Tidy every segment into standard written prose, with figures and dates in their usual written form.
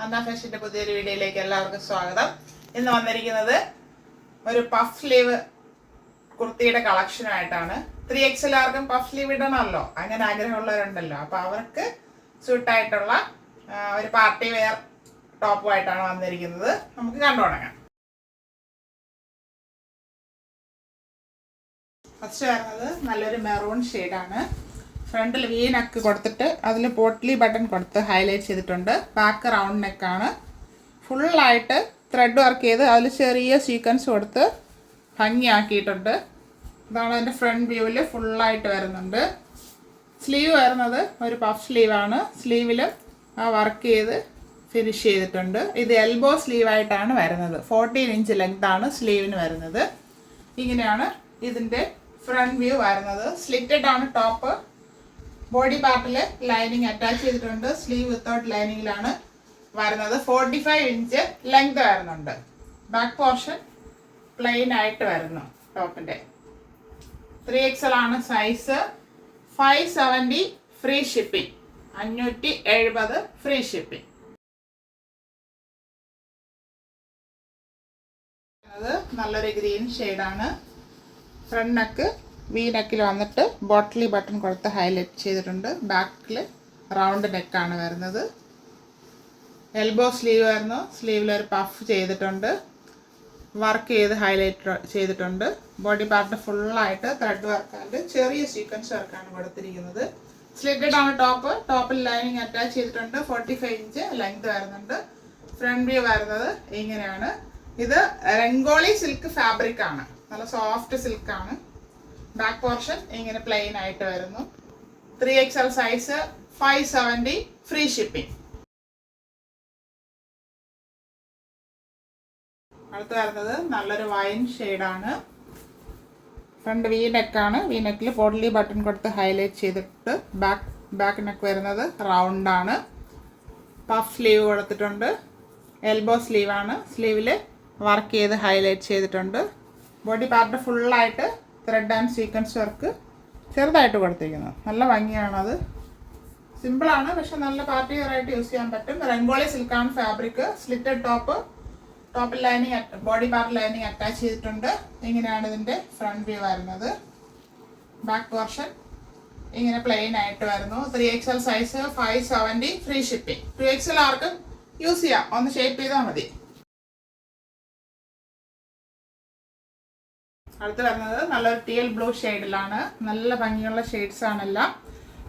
അന്ന ഫാഷന്റെ പുതിയൊരു വീഡിയോയിലേക്ക് എല്ലാവർക്കും സ്വാഗതം. ഇന്ന് വന്നിരിക്കുന്നത് ഒരു പഫ് സ്ലീവ് കുർത്തിയുടെ കളക്ഷനുമായിട്ടാണ്. 3XL ആർക്കും പഫ് സ്ലീവ് ഇടണമല്ലോ, അങ്ങനെ ആഗ്രഹമുള്ളവരുണ്ടല്ലോ. അപ്പോൾ അവർക്ക് സ്യൂട്ടായിട്ടുള്ള ഒരു പാർട്ടി വെയർ ടോപ്പുമായിട്ടാണ് വന്നിരിക്കുന്നത്. നമുക്ക് കണ്ടു തുടങ്ങാം. ഫസ്റ്റ് വരുന്നത് നല്ലൊരു മെറൂൺ ഷെയ്ഡാണ്. ഫ്രണ്ടിൽ വി നെക്ക് കൊടുത്തിട്ട് അതിൽ പോട്ട്ലി ബട്ടൺ കൊടുത്ത് ഹൈലൈറ്റ് ചെയ്തിട്ടുണ്ട്. ബാക്ക് റൗണ്ട് നെക്കാണ്. ഫുള്ളായിട്ട് ത്രെഡ് വർക്ക് ചെയ്ത് അതിൽ ചെറിയ സീക്വൻസ് കൊടുത്ത് ഭംഗിയാക്കിയിട്ടുണ്ട്. ഇതാണ് അതിൻ്റെ ഫ്രണ്ട് വ്യൂവിൽ ഫുള്ളായിട്ട് വരുന്നുണ്ട്. സ്ലീവ് വരുന്നത് ഒരു പഫ് സ്ലീവാണ്. സ്ലീവിലും ആ വർക്ക് ചെയ്ത് ഫിനിഷ് ചെയ്തിട്ടുണ്ട്. ഇത് എൽബോ സ്ലീവായിട്ടാണ് വരുന്നത്. 14 ഇഞ്ച് ലെങ്താണ് സ്ലീവിന് വരുന്നത്. ഇങ്ങനെയാണ് ഇതിൻ്റെ ഫ്രണ്ട് വ്യൂ വരുന്നത്. സ്ലിറ്റഡ് ആണ് ടോപ്പ്. ബോഡി പാർട്ടിൽ ലൈനിങ് അറ്റാച്ച് ചെയ്തിട്ടുണ്ട്. സ്ലീവ് വിത്തൗട്ട് ലൈനിങ്ങിലാണ് വരുന്നത്. 45 ഇഞ്ച് ലെങ്ത് വരുന്നുണ്ട്. ബാക്ക് പോർഷൻ പ്ലെയിൻ ആയിട്ട് വരുന്നു. ടോപ്പിൻ്റെ 3XL ആണ് size. 570 free shipping. 570 free shipping. അത് നല്ലൊരു ഗ്രീൻ ഷെയ്ഡാണ്. ഫ്രണ്ട് നെക്ക് വി നെക്കിൽ വന്നിട്ട് ബോട്ട്ലി ബട്ടൺ കൊടുത്ത് ഹൈലൈറ്റ് ചെയ്തിട്ടുണ്ട്. ബാക്കിൽ റൗണ്ട് നെക്കാണ് വരുന്നത്. എൽബോ സ്ലീവ് വരുന്നു. സ്ലീവിലൊരു പഫ് ചെയ്തിട്ടുണ്ട്. വർക്ക് ചെയ്ത് ഹൈലൈറ്റ് ചെയ്തിട്ടുണ്ട്. ബോഡി പാർട്ട് ഫുള്ളായിട്ട് ത്രെഡ് വർക്കായിട്ട് ചെറിയ സീക്വൻസ് വർക്കാണ് കൊടുത്തിരിക്കുന്നത്. സ്ലിറ്റഡ് ആണ് ടോപ്പ്. ടോപ്പിൽ ലൈനിങ് അറ്റാച്ച് ചെയ്തിട്ടുണ്ട്. 45 ഇഞ്ച് ലെങ്ത് വരുന്നുണ്ട്. ഫ്രണ്ട് വ്യൂ വരുന്നത് ഇങ്ങനെയാണ്. ഇത് രംഗോളി സിൽക്ക് ഫാബ്രിക് ആണ്. നല്ല സോഫ്റ്റ് സിൽക്കാണ്. ബാക്ക് പോർഷൻ ഇങ്ങനെ പ്ലെയിൻ ആയിട്ട് വരുന്നു. 3XL size. 570 free shipping. അടുത്ത് വരുന്നത് നല്ലൊരു വൈൻ ഷെയ്ഡാണ്. ഫ്രണ്ട് വി നെക്കാണ്. വി നെക്കിൽ പോട്ട്ലി ബട്ടൺ കൊടുത്ത് ഹൈലൈറ്റ് ചെയ്തിട്ട് ബാക്ക് നെക്ക് വരുന്നത് റൗണ്ടാണ്. പഫ് സ്ലീവ് കൊടുത്തിട്ടുണ്ട്. എൽബോ സ്ലീവാണ്. സ്ലീവിൽ വർക്ക് ചെയ്ത് ഹൈലൈറ്റ് ചെയ്തിട്ടുണ്ട്. ബോഡി പാർട്ട് ഫുള്ളായിട്ട് ത്രെഡ് ആൻഡ് സീക്വൻസ് വർക്ക് ചെറുതായിട്ട് കൊടുത്തിരിക്കുന്നു. നല്ല ഭംഗിയാണത്. സിമ്പിളാണ്, പക്ഷെ നല്ല പാർട്ടി വെയറായിട്ട് യൂസ് ചെയ്യാൻ പറ്റും. രംഗോളി സിൽക്കാണ് ഫാബ്രിക്. Slitted top. ടോപ്പിൽ lining body part lining attach ചെയ്തിട്ടുണ്ട്. ഇങ്ങനെയാണ് ഇതിൻ്റെ ഫ്രണ്ട് വ്യൂ വരുന്നത്. ബാക്ക് പോർഷൻ ഇങ്ങനെ പ്ലെയിൻ ആയിട്ട് വരുന്നു. 3XL size. 570 free shipping. 2XL ആർക്കും യൂസ് ചെയ്യാം. ഒന്ന് ഷേപ്പ് ചെയ്താൽ മതി. അടുത്ത് വരുന്നത് നല്ലൊരു ടീൽ ബ്ലൂ ഷെയ്ഡിലാണ്. നല്ല ഭംഗിയുള്ള ഷെയ്ഡ്സ് ആണെല്ലാം.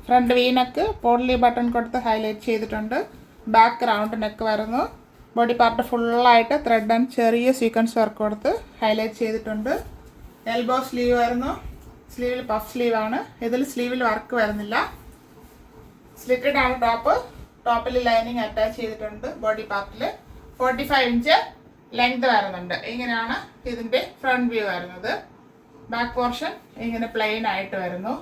Front V neck potli button കൊടുത്ത് ഹൈലൈറ്റ് ചെയ്തിട്ടുണ്ട്. ബാക്ക് റൗണ്ട് നെക്ക് വരുന്നു. ബോഡി പാർട്ട് ഫുള്ളായിട്ട് ത്രെഡ് ആൻഡ് ചെറിയ സീക്വൻസ് വർക്ക് കൊടുത്ത് ഹൈലൈറ്റ് ചെയ്തിട്ടുണ്ട്. എൽബോ സ്ലീവ് വരുന്നു. സ്ലീവിൽ പഫ് സ്ലീവാണ്. ഇതിൽ സ്ലീവിൽ വർക്ക് വരുന്നില്ല. സ്ലിറ്റഡ് ആണ് ടോപ്പ്. ടോപ്പിൽ ലൈനിങ് അറ്റാച്ച് ചെയ്തിട്ടുണ്ട്. ബോഡി പാർട്ടിൽ 45 ഇഞ്ച് ലെങ്ത് വരുന്നുണ്ട്. ഇങ്ങനെയാണ് ഇതിൻ്റെ ഫ്രണ്ട് വ്യൂ വരുന്നത്. ബാക്ക് പോർഷൻ ഇങ്ങനെ പ്ലെയിൻ ആയിട്ട് വരുന്നു.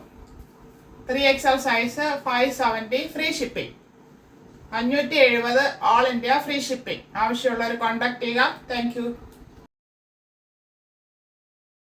3XL size. 570 free shipping. 570 all India free shipping. ആവശ്യമുള്ളവർ കോൺടാക്ട് ചെയ്യുക. Thank you.